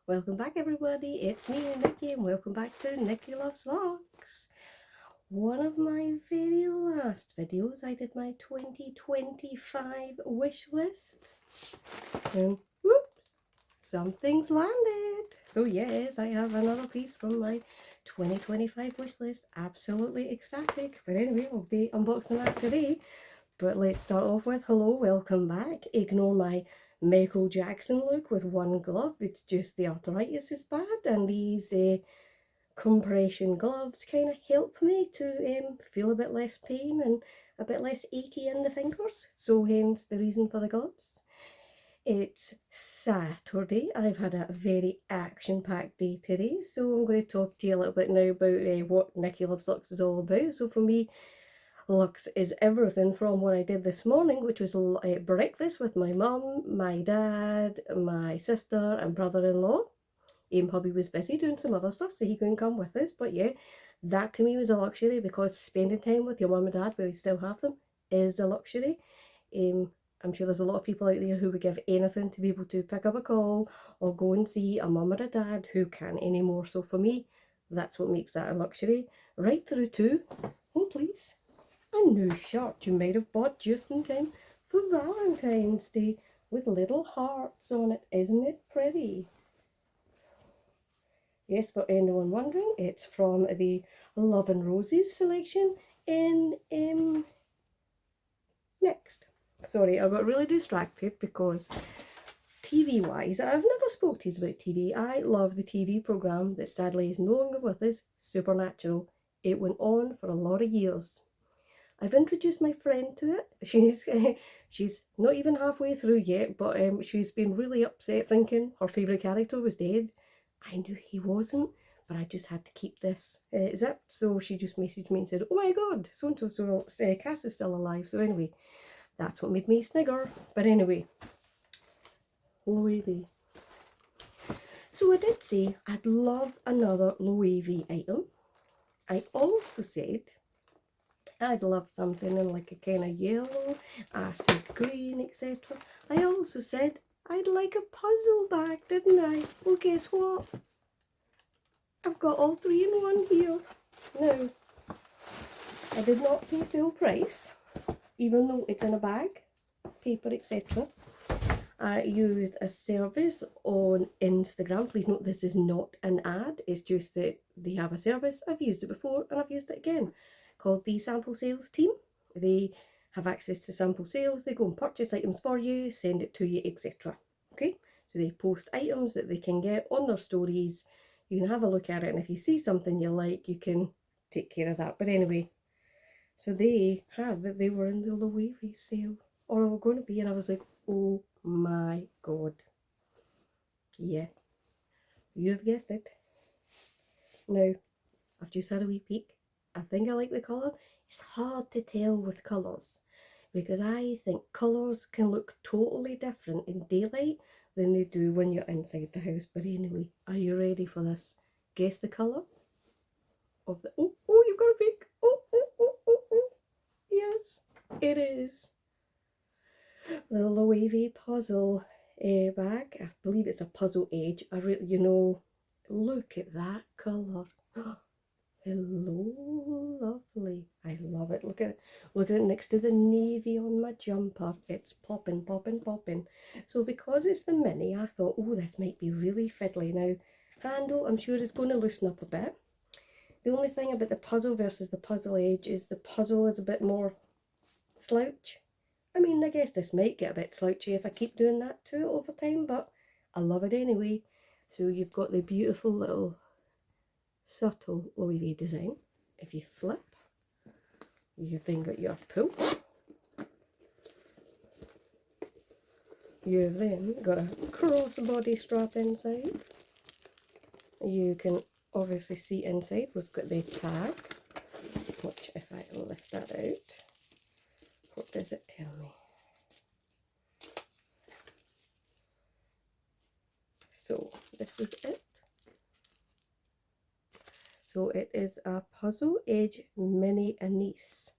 Welcome back everybody, it's me Nikki and welcome back to Nikki Loves Locks. One of my very last videos I did my 2025 wish list and whoops, something's landed. So yes, I have another piece from my 2025 wish list. Absolutely ecstatic. But anyway, I'll be unboxing that today. But let's start off with hello, welcome back. Ignore my Michael Jackson look with one glove. It's just the arthritis is bad, and these compression gloves kind of help me to feel a bit less pain and a bit less achy in the fingers. So hence the reason for the gloves. It's Saturday. I've had a very action-packed day today, so I'm going to talk to you a little bit now about what Nikki Loves Lux is all about. So for me, Lux is everything from what I did this morning, which was breakfast with my mum, my dad, my sister and brother-in-law. Hubby was busy doing some other stuff, so he couldn't come with us. But yeah, that to me was a luxury, because spending time with your mum and dad, while you still have them, is a luxury. I'm sure there's a lot of people out there who would give anything to be able to pick up a call or go and see a mum or a dad who can't anymore. So for me, that's what makes that a luxury. Right through to, oh please, a new shirt you might have bought just in time for Valentine's Day with little hearts on it. Isn't it pretty? Yes, for anyone wondering, it's from the Love and Roses selection in Next. Sorry, I got really distracted because TV wise, I've never spoke to you about TV. I love the TV programme that sadly is no longer with us, Supernatural. It went on for a lot of years. I've introduced my friend to it. She's not even halfway through yet, but she's been really upset thinking her favourite character was dead. I knew he wasn't, but I just had to keep this zipped. So she just messaged me and said, "Oh my God, so and so Cass is still alive." So anyway, that's what made me snigger. But anyway, Loewe. So I did say I'd love another Loewe item. I also said I'd love something in like a kind of yellow, acid green, etc. I also said I'd like a puzzle bag, didn't I? Well, guess what? I've got all three in one here. Now, I did not pay full price, even though it's in a bag, paper, etc. I used a service on Instagram. Please note this is not an ad. It's just that they have a service. I've used it before and I've used it again, called the Sample Sales Team. They have access to sample sales. They go and purchase items for you, send it to you, etc. Okay, so they post items that they can get on their stories. You can have a look at it, and if you see something you like, you can take care of that. But anyway, so they were in the Loewe sale, or were going to be, and I was like, oh my God. Yeah, you've guessed it. Now, I've just had a wee peek. I think I like the colour. It's hard to tell with colours, because I think colours can look totally different in daylight than they do when you're inside the house. But anyway, are you ready for this? Guess the colour of the... Oh, you've got a peek. Oh. Yes, it is the Loewe puzzle bag. I believe it's a puzzle edge. Look at that colour. Hello, lovely. I love it. Look at it. Look at it next to the navy on my jumper. It's popping, popping, popping. So because it's the mini, I thought, oh, this might be really fiddly. Now, handle, I'm sure it's going to loosen up a bit. The only thing about the puzzle versus the puzzle edge is the puzzle is a bit more slouch. I mean, I guess this might get a bit slouchy if I keep doing that too over time, but I love it anyway. So you've got the beautiful little subtle Loewe design. If you flip, you've then got your pull. You've then got a crossbody strap inside. You can obviously see inside we've got the tag, which if I lift that out, what does it tell me? So this is it. So it is a Puzzle Edge Mini Anise.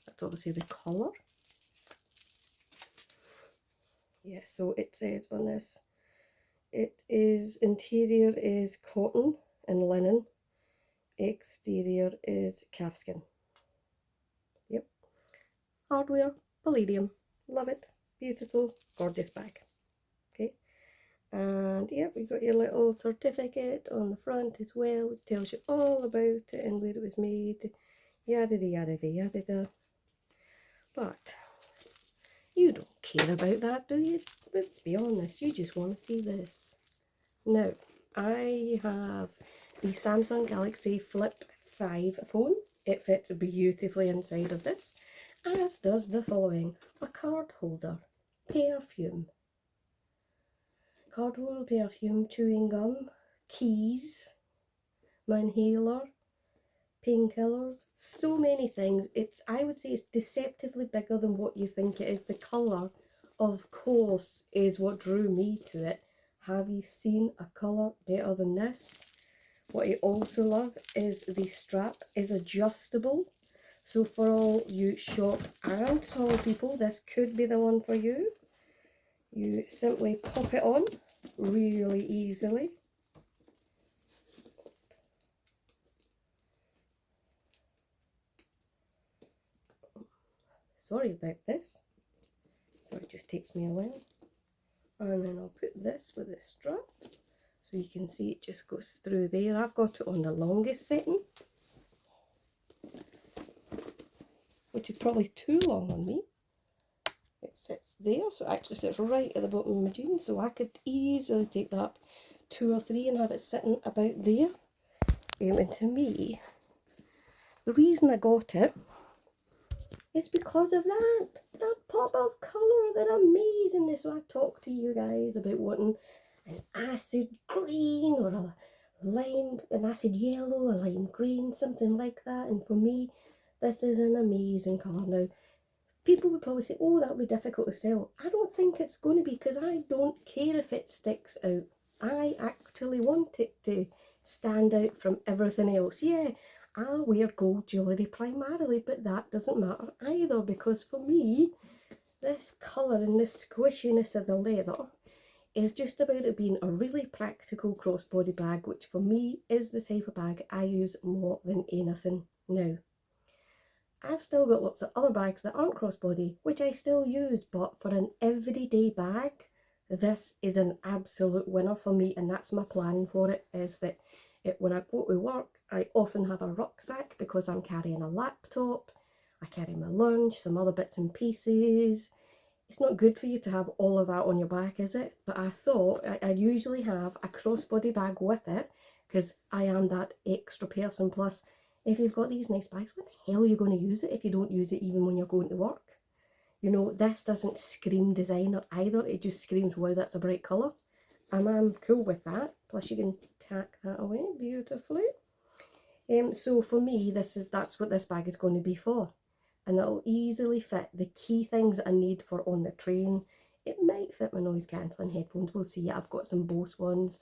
That's obviously the colour. Yeah, so it says on this, it is interior is cotton and linen. Exterior is calfskin. Yep. Hardware, palladium. Love it. Beautiful, gorgeous bag. Okay. And yeah, we got your little certificate on the front as well, which tells you all about it and where it was made. Yada yada yada yada. But you don't care about that, do you? Let's be honest, you just want to see this. Now, I have the Samsung Galaxy Flip 5 phone. It fits beautifully inside of this, as does the following: a card holder, perfume, card holder, perfume, chewing gum, keys, my inhaler, painkillers, so many things. I would say it's deceptively bigger than what you think it is. The colour, of course, is what drew me to it. Have you seen a colour better than this? What I also love is the strap is adjustable. So for all you short and tall people, this could be the one for you. You simply pop it on really easily. Sorry about this. So it just takes me a while. And then I'll put this with the strap. So you can see it just goes through there. I've got it on the longest setting, which is probably too long on me. It sits there, so it actually sits right at the bottom of my jeans, so I could easily take that up 2 or 3 and have it sitting about there. And to me, the reason I got it is because of that pop of colour, that amazingness. So I talked to you guys about wanting an acid green or a lime, an acid yellow, a lime green, something like that. And for me, this is an amazing colour. Now, people would probably say, oh, that would be difficult to style. I don't think it's going to be, because I don't care if it sticks out. I actually want it to stand out from everything else. Yeah, I wear gold jewellery primarily, but that doesn't matter either, because for me, this colour and the squishiness of the leather is just about it being a really practical crossbody bag, which for me is the type of bag I use more than anything now. I've still got lots of other bags that aren't crossbody, which I still use, but for an everyday bag, this is an absolute winner for me, and that's my plan for it, is that when I go to work, I often have a rucksack because I'm carrying a laptop, I carry my lunch, some other bits and pieces. It's not good for you to have all of that on your back, is it? But I thought I usually have a crossbody bag with it, because I am that extra person. Plus, if you've got these nice bags, what the hell are you going to use it if you don't use it even when you're going to work? You know, this doesn't scream designer either. It just screams, wow, that's a bright colour. And I'm cool with that. Plus you can tack that away beautifully. So for me, that's what this bag is going to be for. And it'll easily fit the key things that I need for on the train. It might fit my noise cancelling headphones. We'll see. I've got some Bose ones.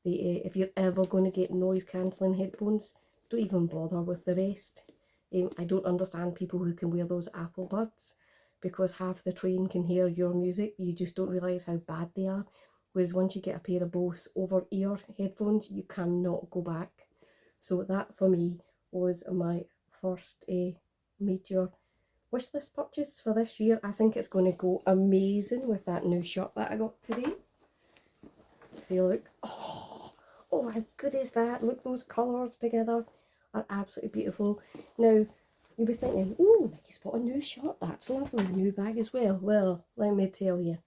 If you're ever going to get noise cancelling headphones, don't even bother with the rest. I don't understand people who can wear those Apple Buds, because half the train can hear your music. You just don't realise how bad they are. Whereas once you get a pair of Bose over-ear headphones, you cannot go back. So that for me was my first major wishlist purchase for this year. I think it's going to go amazing with that new shirt that I got today. See, look. Oh, how good is that? Look, those colours together are absolutely beautiful. Now, you'll be thinking, oh, Nikki's bought a new shirt. That's lovely. A new bag as well. Well, let me tell you,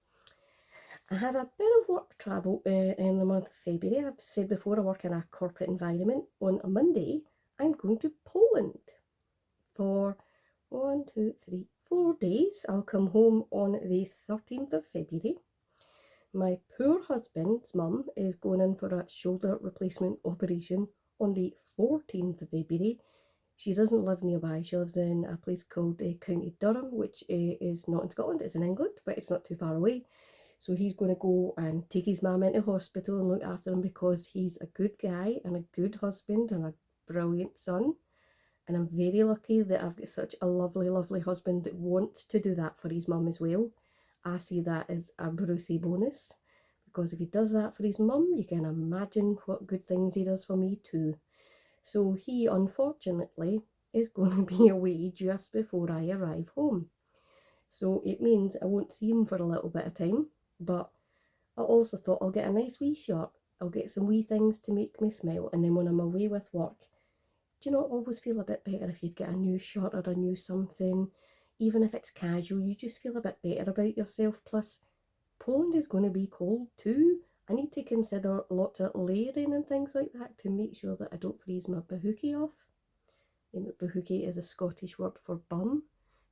I have a bit of work travel in the month of February. I've said before, I work in a corporate environment. On a Monday, I'm going to Poland for 4 days. I'll come home on the 13th of February. My poor husband's mum is going in for a shoulder replacement operation on the 14th of February. She doesn't live nearby. She lives in a place called County Durham, which is not in Scotland, it's in England, but it's not too far away. So he's going to go and take his mum into hospital and look after him, because he's a good guy and a good husband and a brilliant son. And I'm very lucky that I've got such a lovely, lovely husband that wants to do that for his mum as well. I see that as a Brucey bonus, because if he does that for his mum, you can imagine what good things he does for me too. So he unfortunately is going to be away just before I arrive home. So it means I won't see him for a little bit of time, but I also thought I'll get a nice wee shot. I'll get some wee things to make me smile, and then when I'm away with work, do you not always feel a bit better if you've got a new shot or a new something? Even if it's casual, you just feel a bit better about yourself. Plus, Poland is going to be cold too. I need to consider lots of layering and things like that to make sure that I don't freeze my bahookie off. Bahookie is a Scottish word for bum,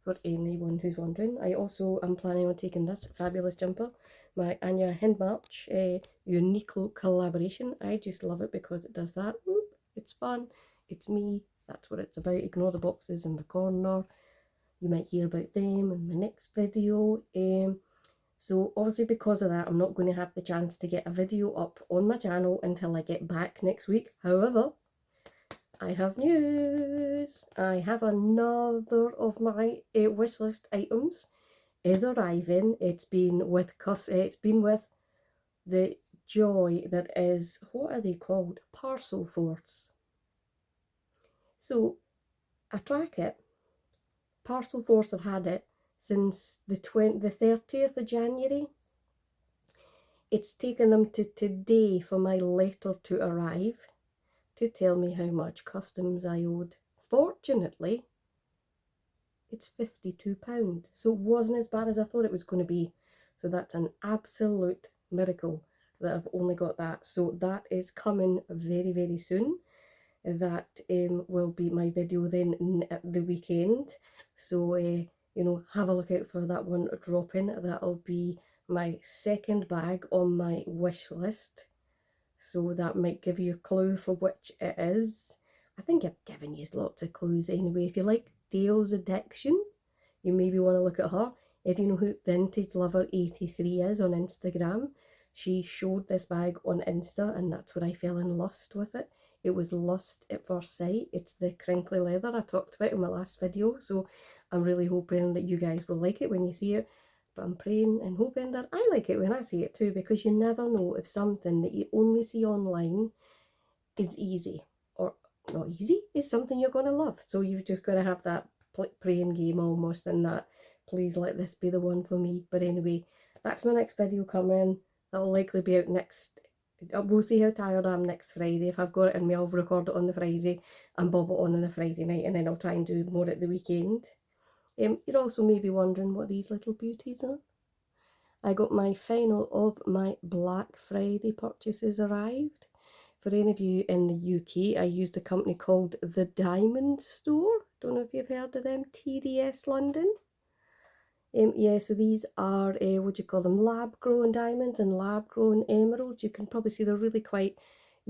for anyone who's wondering. I also am planning on taking this fabulous jumper, my Anya Hindmarch Uniqlo collaboration. I just love it because it does that. Whoop, it's fun, it's me, that's what it's about. Ignore the boxes in the corner. You might hear about them in the next video. So obviously because of that, I'm not going to have the chance to get a video up on my channel until I get back next week. However, I have news. I have another of my wish list items is arriving. It's been with the joy that is, what are they called? Parcel Force. So I track it. Parcel Force have had it since the 30th of January. It's taken them to today for my letter to arrive to tell me how much customs I owed. Fortunately, it's £52, so it wasn't as bad as I thought it was going to be. So that's an absolute miracle that I've only got that. So that is coming very, very soon. That will be my video then at the weekend. So, you know, have a look out for that one dropping. That'll be my second bag on my wish list. So that might give you a clue for which it is. I think I've given you lots of clues anyway. If you like Dale's Addiction, you maybe want to look at her. If you know who Vintage Lover 83 is on Instagram, she showed this bag on Insta and that's where I fell in lust with it. It was lust at first sight. It's the crinkly leather I talked about in my last video. So I'm really hoping that you guys will like it when you see it. But I'm praying and hoping that I like it when I see it too, because you never know if something that you only see online is easy or not easy, is something you're going to love. So you've just got to have that praying game almost, and that please let this be the one for me. But anyway, that's my next video coming. That will likely be out next. We'll see how tired I am next Friday. If I've got it in me, I'll record it on the Friday and bob it on the Friday night, and then I'll try and do more at the weekend. You're also maybe wondering what these little beauties are. I got my final of my Black Friday purchases arrived. For any of you in the UK, I used a company called The Diamond Store. Don't know if you've heard of them, TDS London. Yeah, so these are, what do you call them, lab-grown diamonds and lab-grown emeralds. You can probably see they're really quite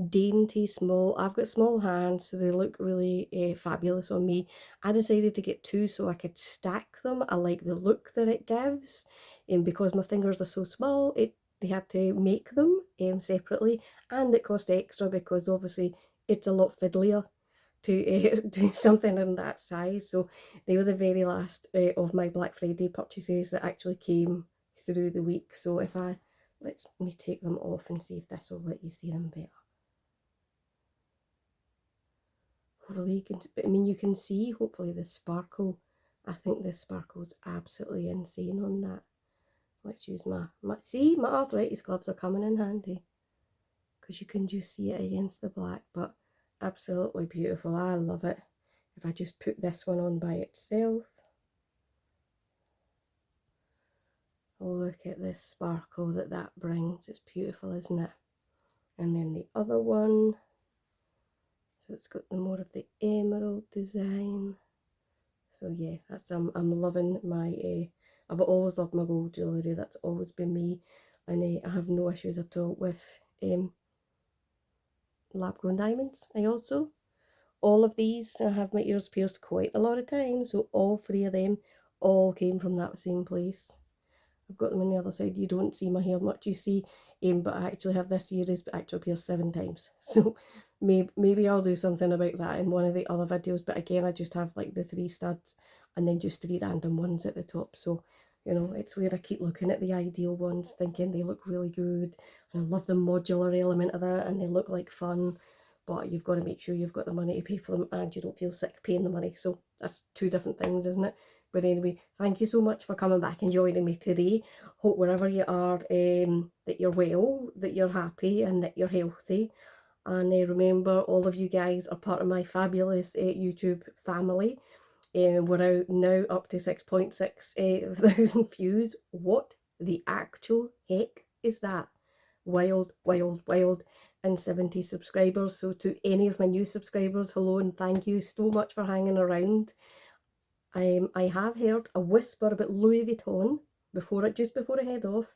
dainty, small. I've got small hands, so they look really fabulous on me. I decided to get two so I could stack them. I like the look that it gives, and because my fingers are so small, they had to make them separately, and it cost extra because obviously it's a lot fiddlier to do something in that size. So they were the very last of my Black Friday purchases that actually came through the week. So if let me take them off and see if this will let you see them better. Hopefully you can, I mean, you can see hopefully the sparkle. I think the sparkle's absolutely insane on that. Let's use my arthritis gloves are coming in handy, because you can just see it against the black, but absolutely beautiful. I love it. If I just put this one on by itself, look at this sparkle that brings. It's beautiful, isn't it? And then the other one, so it's got the more of the emerald design. So yeah, that's I'm loving my I've always loved my gold jewellery. That's always been me, and I have no issues at all with lab-grown diamonds. I also, all of these, I have my ears pierced quite a lot of times, so all three of them all came from that same place. I've got them on the other side. You don't see my hair much, you see, but I actually have this earrings actually pierced 7 times. So maybe I'll do something about that in one of the other videos. But again, I just have like the 3 studs and then just 3 random ones at the top. So You know, it's where I keep looking at the ideal ones, thinking they look really good. And I love the modular element of that, and they look like fun. But you've got to make sure you've got the money to pay for them, and you don't feel sick paying the money. So that's two different things, isn't it? But anyway, thank you so much for coming back and joining me today. Hope wherever you are, that you're well, that you're happy, and that you're healthy. And remember, all of you guys are part of my fabulous YouTube family. We're out now up to 6.6 thousand views. What the actual heck is that? Wild, wild, wild. And 70 subscribers. So to any of my new subscribers, hello and thank you so much for hanging around. I have heard a whisper about Louis Vuitton just before I head off.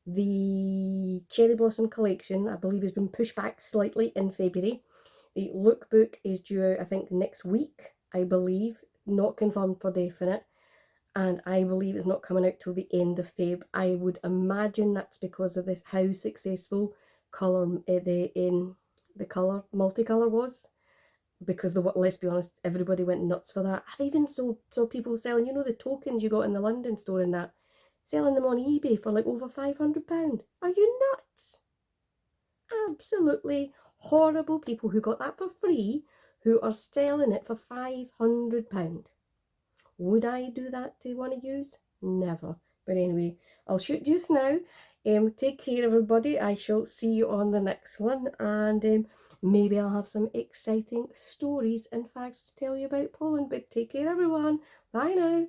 The Cherry Blossom collection, I believe, has been pushed back slightly in February. The lookbook is due out, I think, next week, I believe. Not confirmed for definite. And I believe it's not coming out till the end of Feb. I would imagine that's because of this, how successful the colour multicolour was. Because let's be honest, everybody went nuts for that. I've even saw people selling, you know, the tokens you got in the London store and that, selling them on eBay for like over £500. Are you nuts? Absolutely horrible people who got that for free, who are selling it for £500. Would I do that to one of yous? Never. But anyway, I'll shoot just now. Take care, everybody. I shall see you on the next one. And maybe I'll have some exciting stories and facts to tell you about Poland. But take care, everyone. Bye now.